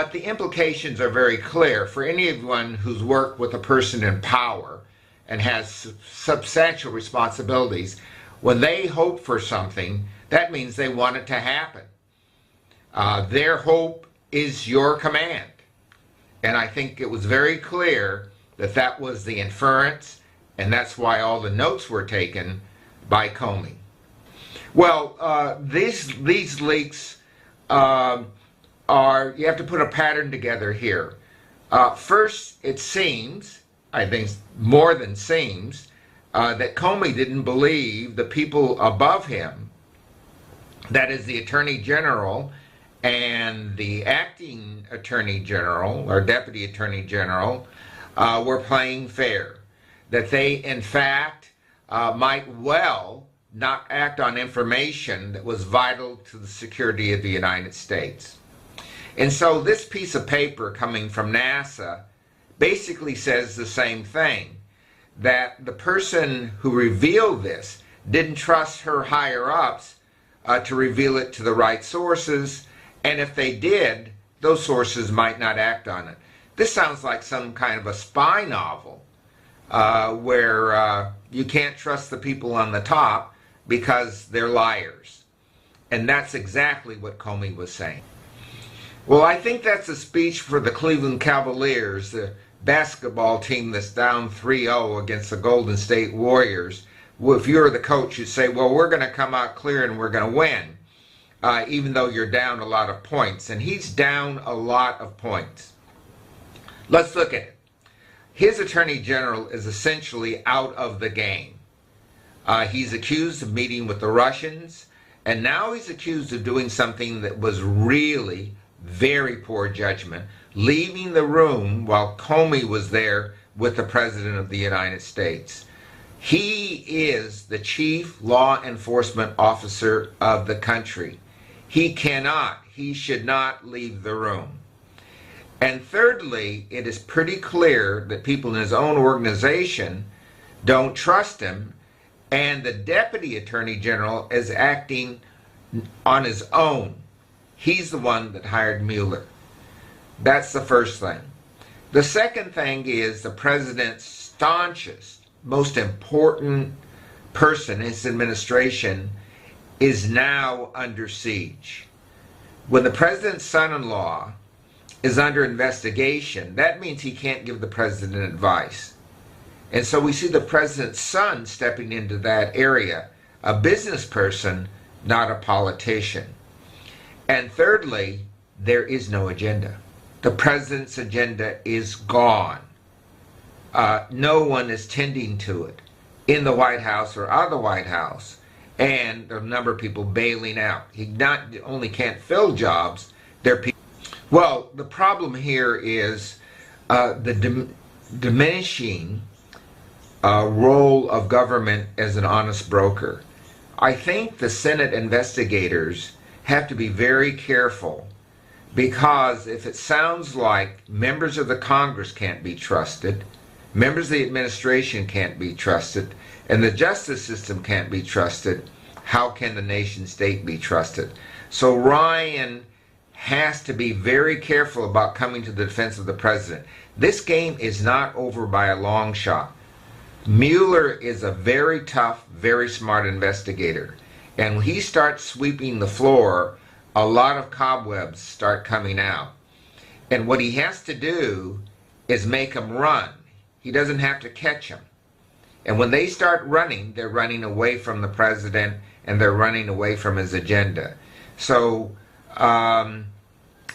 But the implications are very clear for anyone who's worked with a person in power and has substantial responsibilities. When they hope for something, that means they want it to happen. Their hope is your command. And I think it was very clear that that was the inference, and that's why all the notes were taken by Comey. Well, these leaks you have to put a pattern together here. First, it seems, I think more than seems, that Comey didn't believe the people above him, that is the Attorney General and the acting Attorney General or Deputy Attorney General, were playing fair. That they, in fact, might well not act on information that was vital to the security of the United States. And so this piece of paper coming from NASA basically says the same thing, that the person who revealed this didn't trust her higher-ups to reveal it to the right sources, and if they did, those sources might not act on it. This sounds like some kind of a spy novel where you can't trust the people on the top because they're liars. And that's exactly what Comey was saying. Well, I think that's a speech for the Cleveland Cavaliers, the basketball team that's down 3-0 against the Golden State Warriors. Well, if you're the coach, you'd say, well, we're going to come out clear and we're going to win, even though you're down a lot of points. And he's down a lot of points. Let's look at it. His Attorney General is essentially out of the game. He's accused of meeting with the Russians, and now he's accused of doing something that was really very poor judgment, leaving the room while Comey was there with the President of the United States. He is the chief law enforcement officer of the country. He should not leave the room. And thirdly, it is pretty clear that people in his own organization don't trust him, and the Deputy Attorney General is acting on his own. He's the one that hired Mueller. That's the first thing. The second thing is the President's staunchest, most important person in his administration is now under siege. When the President's son-in-law is under investigation, that means he can't give the President advice. And so we see the President's son stepping into that area, a business person, not a politician. And thirdly, there is no agenda. The President's agenda is gone. No one is tending to it in the White House or out of the White House. And there are a number of people bailing out. He not only can't fill jobs, there are people. Well, the problem here is the diminishing role of government as an honest broker. I think the Senate investigators have to be very careful, because if it sounds like members of the Congress can't be trusted, members of the administration can't be trusted, and the justice system can't be trusted, how can the nation state be trusted? So Ryan has to be very careful about coming to the defense of the President. This game is not over by a long shot. Mueller is a very tough, very smart investigator. And when he starts sweeping the floor, a lot of cobwebs start coming out. And what he has to do is make them run. He doesn't have to catch them. And when they start running, they're running away from the President and they're running away from his agenda. So,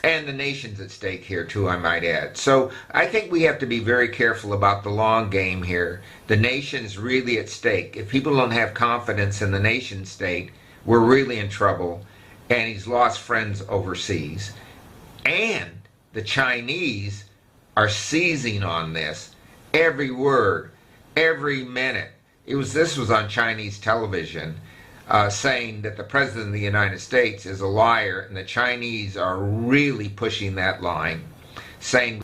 and the nation's at stake here too, I might add. So I think we have to be very careful about the long game here. The nation's really at stake. If people don't have confidence in the nation state, we're really in trouble. And he's lost friends overseas. And the Chinese are seizing on this. Every word, every minute. This was on Chinese television, saying that the President of the United States is a liar, and the Chinese are really pushing that line, saying,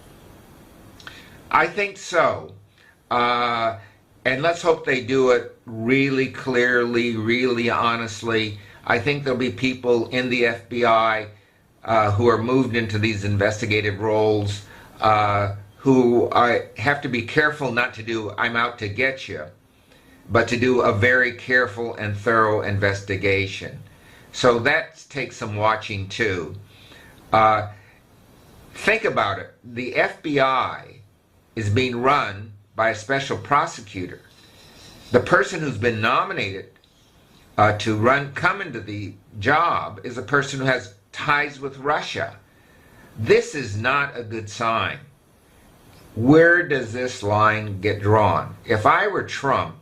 I think so. And let's hope they do it really clearly, really honestly. I think there'll be people in the FBI who are moved into these investigative roles, who have to be careful not to do "I'm out to get you," but to do a very careful and thorough investigation. So that takes some watching too. Think about it. The FBI is being run by a special prosecutor. The person who's been nominated to come into the job is a person who has ties with Russia. This is not a good sign. Where does this line get drawn? If I were Trump,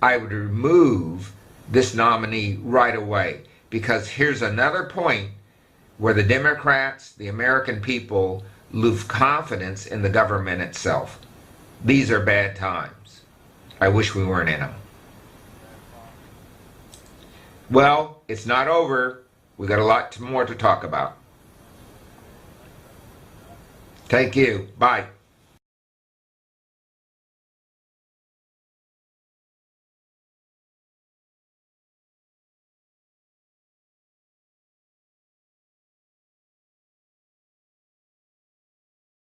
I would remove this nominee right away, because here's another point where the Democrats, the American people, lose confidence in the government itself. These are bad times. I wish we weren't in them. Well, it's not over. We got a lot more to talk about. Thank you. Bye.